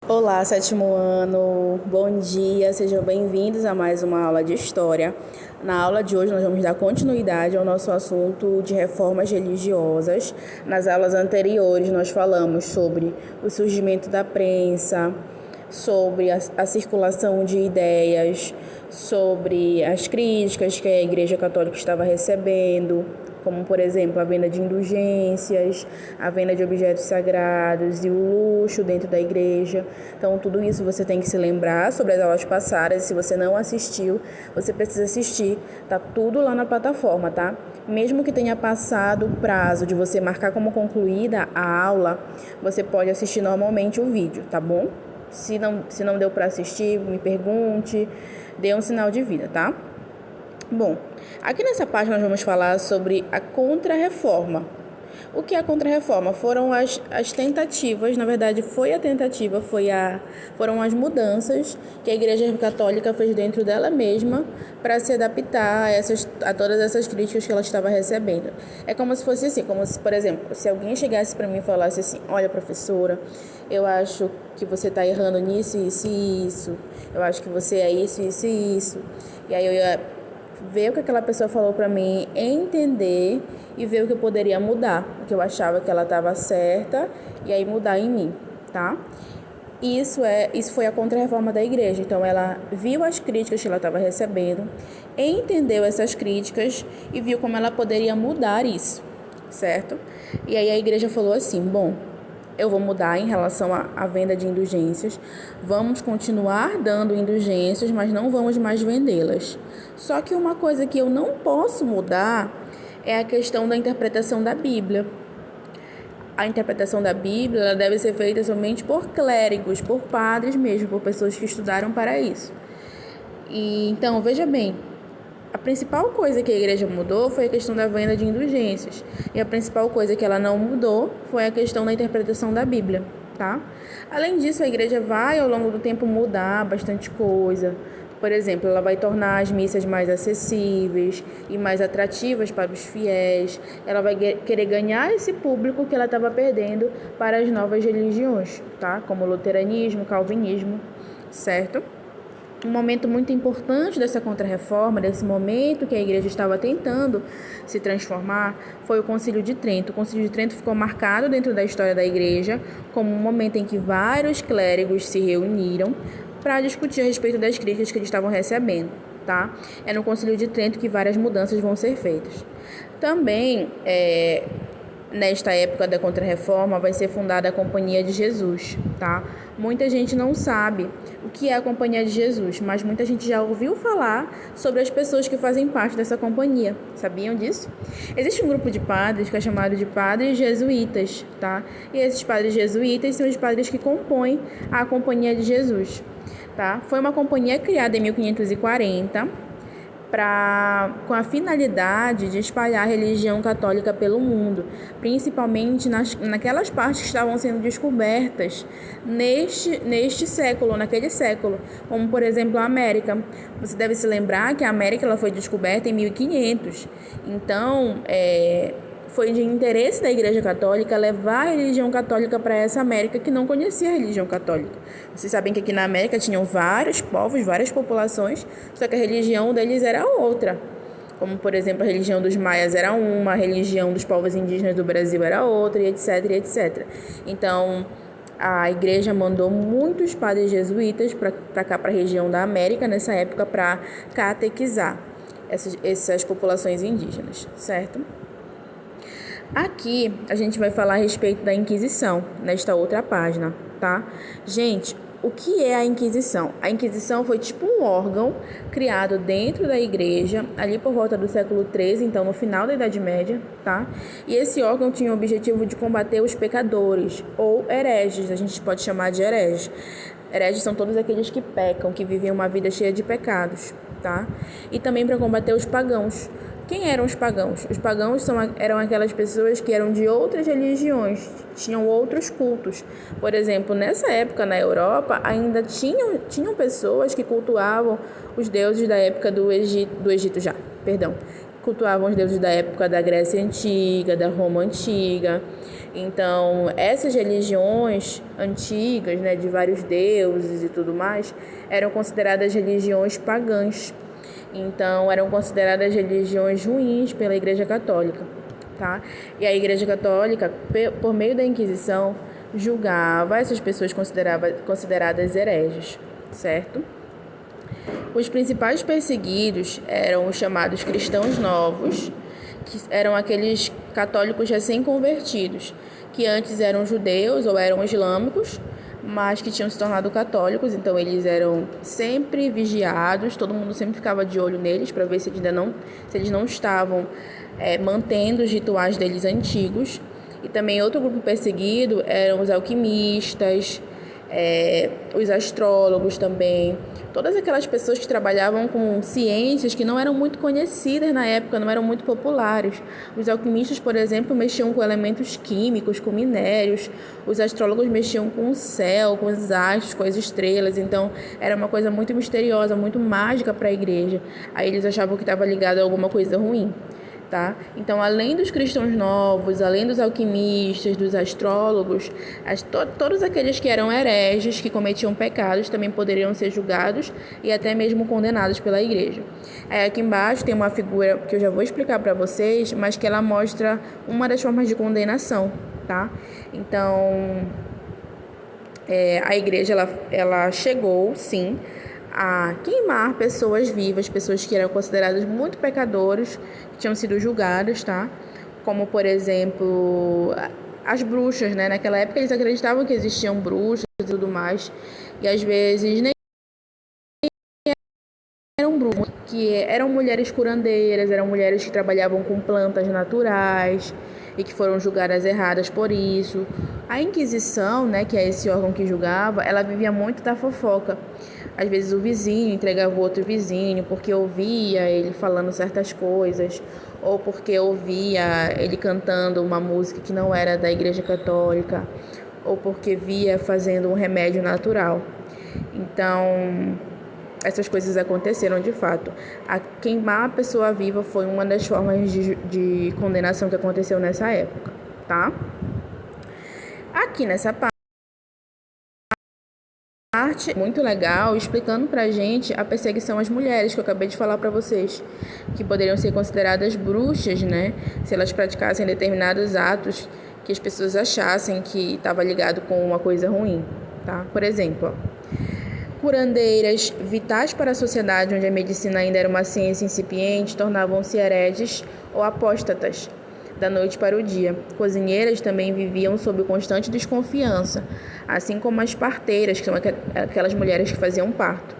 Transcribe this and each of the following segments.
Olá, sétimo ano, bom dia, sejam bem-vindos a mais uma aula de História. Na aula de hoje nós vamos dar continuidade ao nosso assunto de reformas religiosas. Nas aulas anteriores nós falamos sobre o surgimento da prensa, sobre a circulação de ideias, sobre as críticas que a Igreja Católica estava recebendo, como, por exemplo, a venda de indulgências, a venda de objetos sagrados e o luxo dentro da igreja. Então, tudo isso você tem que se lembrar sobre as aulas passadas. Se você não assistiu, você precisa assistir. Tá tudo lá na plataforma, tá? Mesmo que tenha passado o prazo de você marcar como concluída a aula, você pode assistir normalmente o vídeo, tá bom? Se não deu para assistir, me pergunte, dê um sinal de vida, tá? Bom, aqui nessa página nós vamos falar sobre a Contra-Reforma. O que é a Contra-Reforma? Foram as tentativas, na verdade foi a tentativa, foram as mudanças que a Igreja Católica fez dentro dela mesma para se adaptar a todas essas críticas que ela estava recebendo. É como se fosse assim, como se, por exemplo, se alguém chegasse para mim e falasse assim: olha, professora, eu acho que você está errando nisso, isso e isso, eu acho que você é isso, isso e isso. E aí eu ia ver o que aquela pessoa falou para mim, entender e ver o que eu poderia mudar, o que eu achava que ela estava certa, e aí mudar em mim, tá? Isso foi a Contra-Reforma da igreja. Então ela viu as críticas que ela estava recebendo, entendeu essas críticas e viu como ela poderia mudar isso, certo? E aí a igreja falou assim: bom, eu vou mudar em relação à venda de indulgências. Vamos continuar dando indulgências, mas não vamos mais vendê-las. Só que uma coisa que eu não posso mudar é a questão da interpretação da Bíblia. A interpretação da Bíblia ela deve ser feita somente por clérigos, por padres mesmo, por pessoas que estudaram para isso. E então, veja bem, a principal coisa que a igreja mudou foi a questão da venda de indulgências. E a principal coisa que ela não mudou foi a questão da interpretação da Bíblia, tá? Além disso, a igreja vai, ao longo do tempo, mudar bastante coisa. Por exemplo, ela vai tornar as missas mais acessíveis e mais atrativas para os fiéis. Ela vai querer ganhar esse público que ela estava perdendo para as novas religiões, tá? Como o luteranismo, calvinismo, certo? Um momento muito importante dessa Contra-Reforma, desse momento que a igreja estava tentando se transformar, foi o Concílio de Trento. O Concílio de Trento ficou marcado dentro da história da igreja como um momento em que vários clérigos se reuniram para discutir a respeito das críticas que eles estavam recebendo, tá? É no Concílio de Trento que várias mudanças vão ser feitas. Também, nesta época da Contra-Reforma, vai ser fundada a Companhia de Jesus, tá? Muita gente não sabe o que é a Companhia de Jesus, mas muita gente já ouviu falar sobre as pessoas que fazem parte dessa companhia. Sabiam disso? Existe um grupo de padres que é chamado de padres jesuítas, tá? E esses padres jesuítas são os padres que compõem a Companhia de Jesus, tá? Foi uma companhia criada em 1540, com a finalidade de espalhar a religião católica pelo mundo, principalmente naquelas partes que estavam sendo descobertas neste século, naquele século, como, por exemplo, a América. Você deve se lembrar que a América ela foi descoberta em 1500. Então, foi de interesse da Igreja Católica levar a religião católica para essa América que não conhecia a religião católica. Vocês sabem que aqui na América tinham vários povos, várias populações, só que a religião deles era outra. Como, por exemplo, a religião dos maias era uma, a religião dos povos indígenas do Brasil era outra, e etc, e etc. Então, a igreja mandou muitos padres jesuítas para cá, para a região da América, nessa época, para catequizar essas populações indígenas, certo? Aqui a gente vai falar a respeito da Inquisição, nesta outra página, tá? Gente, o que é a Inquisição? A Inquisição foi tipo um órgão criado dentro da igreja, ali por volta do século XIII, então no final da Idade Média, tá? E esse órgão tinha o objetivo de combater os pecadores, ou hereges, a gente pode chamar de hereges. Hereges são todos aqueles que pecam, que vivem uma vida cheia de pecados, tá? E também para combater os pagãos. Quem eram os pagãos? Os pagãos eram aquelas pessoas que eram de outras religiões, tinham outros cultos. Por exemplo, nessa época na Europa, ainda tinham pessoas que cultuavam os deuses da época do Egito já, cultuavam os deuses da época da Grécia Antiga, da Roma Antiga. Então, essas religiões antigas, né, de vários deuses e tudo mais, eram consideradas religiões pagãs. Então, eram consideradas religiões ruins pela Igreja Católica, tá? E a Igreja Católica, por meio da Inquisição, julgava essas pessoas consideradas hereges, certo? Os principais perseguidos eram os chamados cristãos novos, que eram aqueles católicos recém-convertidos, que antes eram judeus ou eram islâmicos, mas que tinham se tornado católicos. Então eles eram sempre vigiados, todo mundo sempre ficava de olho neles para ver se eles não estavam mantendo os rituais deles antigos. E também outro grupo perseguido eram os alquimistas, os astrólogos também, todas aquelas pessoas que trabalhavam com ciências que não eram muito conhecidas na época, não eram muito populares. Os alquimistas, por exemplo, mexiam com elementos químicos, com minérios. Os astrólogos mexiam com o céu, com os astros, com as estrelas. Então, era uma coisa muito misteriosa, muito mágica para a igreja. Aí eles achavam que estava ligado a alguma coisa ruim. Tá? Então, além dos cristãos novos, além dos alquimistas, dos astrólogos, todos aqueles que eram hereges, que cometiam pecados, também poderiam ser julgados e até mesmo condenados pela igreja. Aqui embaixo tem uma figura que eu já vou explicar para vocês, mas que ela mostra uma das formas de condenação, tá? Então, a igreja ela chegou, sim, a queimar pessoas vivas, pessoas que eram consideradas muito pecadores, que tinham sido julgadas, tá? Como, por exemplo, as bruxas, né? Naquela época eles acreditavam que existiam bruxas e tudo mais, e às vezes nem eram bruxas, que eram mulheres curandeiras, eram mulheres que trabalhavam com plantas naturais e que foram julgadas erradas por isso. A Inquisição, né, que é esse órgão que julgava, ela vivia muito da fofoca. Às vezes o vizinho entregava o outro vizinho porque ouvia ele falando certas coisas, ou porque ouvia ele cantando uma música que não era da Igreja Católica, ou porque via fazendo um remédio natural. Então, essas coisas aconteceram de fato. A queimar a pessoa viva foi uma das formas de condenação que aconteceu nessa época, tá? Aqui nessa parte muito legal, explicando pra gente a perseguição às mulheres, que eu acabei de falar pra vocês, que poderiam ser consideradas bruxas, né? Se elas praticassem determinados atos que as pessoas achassem que estava ligado com uma coisa ruim, tá? Por exemplo, curandeiras vitais para a sociedade onde a medicina ainda era uma ciência incipiente tornavam-se hereges ou apóstatas da noite para o dia. Cozinheiras também viviam sob constante desconfiança, assim como as parteiras, que são aquelas mulheres que faziam parto.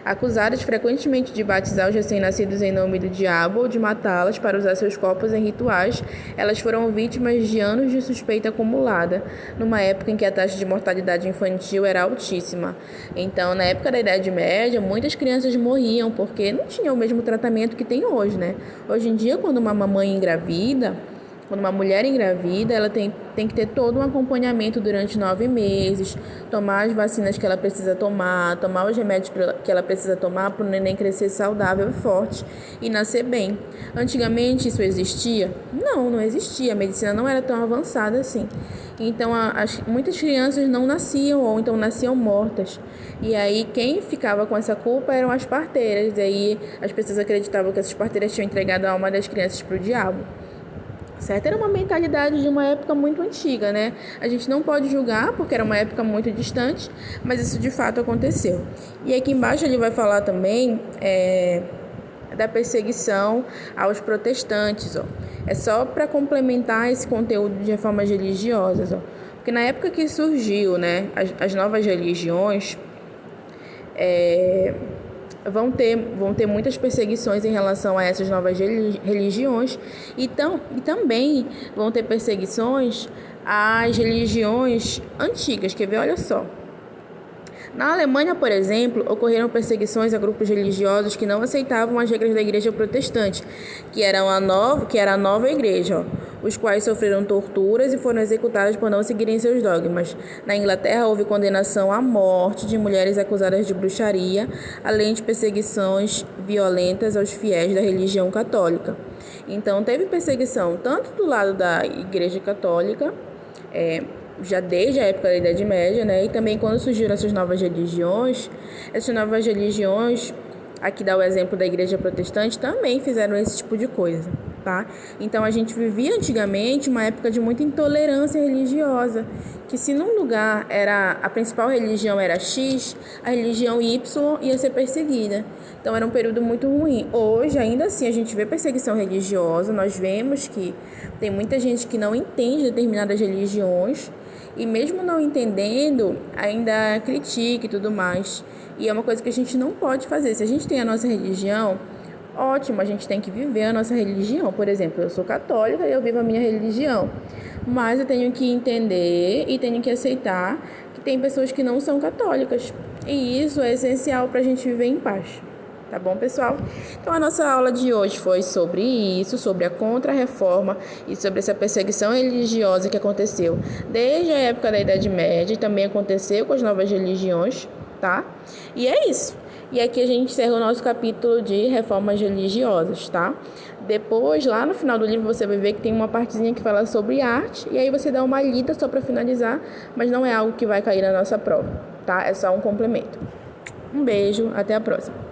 Acusadas frequentemente de batizar os recém-nascidos em nome do diabo ou de matá-las para usar seus corpos em rituais, elas foram vítimas de anos de suspeita acumulada, numa época em que a taxa de mortalidade infantil era altíssima. Então, na época da Idade Média, muitas crianças morriam porque não tinham o mesmo tratamento que tem hoje, né? Hoje em dia, quando uma mamãe engravida, quando uma mulher engravida, ela tem que ter todo um acompanhamento durante 9 meses, tomar as vacinas que ela precisa tomar os remédios que ela precisa tomar para o neném crescer saudável e forte e nascer bem. Antigamente isso existia? Não existia. A medicina não era tão avançada assim. Então, muitas crianças não nasciam ou então nasciam mortas. E aí, quem ficava com essa culpa eram as parteiras. E aí, as pessoas acreditavam que essas parteiras tinham entregado a alma das crianças para o diabo. Certo? Era uma mentalidade de uma época muito antiga, né? A gente não pode julgar porque era uma época muito distante, mas isso de fato aconteceu. E aqui embaixo ele vai falar também da perseguição aos protestantes, ó. É só para complementar esse conteúdo de reformas religiosas, ó. Porque na época que surgiu, né, as novas religiões, vão ter muitas perseguições em relação a essas novas religiões e também vão ter perseguições às religiões antigas. Quer ver? Olha só. Na Alemanha, por exemplo, ocorreram perseguições a grupos religiosos que não aceitavam as regras da igreja protestante, que era a nova igreja, os quais sofreram torturas e foram executados por não seguirem seus dogmas. Na Inglaterra, houve condenação à morte de mulheres acusadas de bruxaria, além de perseguições violentas aos fiéis da religião católica. Então, teve perseguição tanto do lado da Igreja Católica, já desde a época da Idade Média, né? E também quando surgiram essas novas religiões, aqui dá o exemplo da Igreja Protestante, também fizeram esse tipo de coisa, tá? Então, a gente vivia antigamente uma época de muita intolerância religiosa, que se num lugar a principal religião era X, a religião Y ia ser perseguida. Então, era um período muito ruim. Hoje, ainda assim, a gente vê perseguição religiosa, nós vemos que tem muita gente que não entende determinadas religiões, e mesmo não entendendo, ainda critica e tudo mais. E é uma coisa que a gente não pode fazer. Se a gente tem a nossa religião, ótimo, a gente tem que viver a nossa religião. Por exemplo, eu sou católica e eu vivo a minha religião. Mas eu tenho que entender e tenho que aceitar que tem pessoas que não são católicas. E isso é essencial para a gente viver em paz. Tá bom, pessoal? Então, a nossa aula de hoje foi sobre isso, sobre a Contra-Reforma e sobre essa perseguição religiosa que aconteceu desde a época da Idade Média e também aconteceu com as novas religiões, tá? E é isso. E aqui a gente encerra o nosso capítulo de reformas religiosas, tá? Depois, lá no final do livro, você vai ver que tem uma partezinha que fala sobre arte, e aí você dá uma lida só para finalizar, mas não é algo que vai cair na nossa prova, tá? É só um complemento. Um beijo, até a próxima.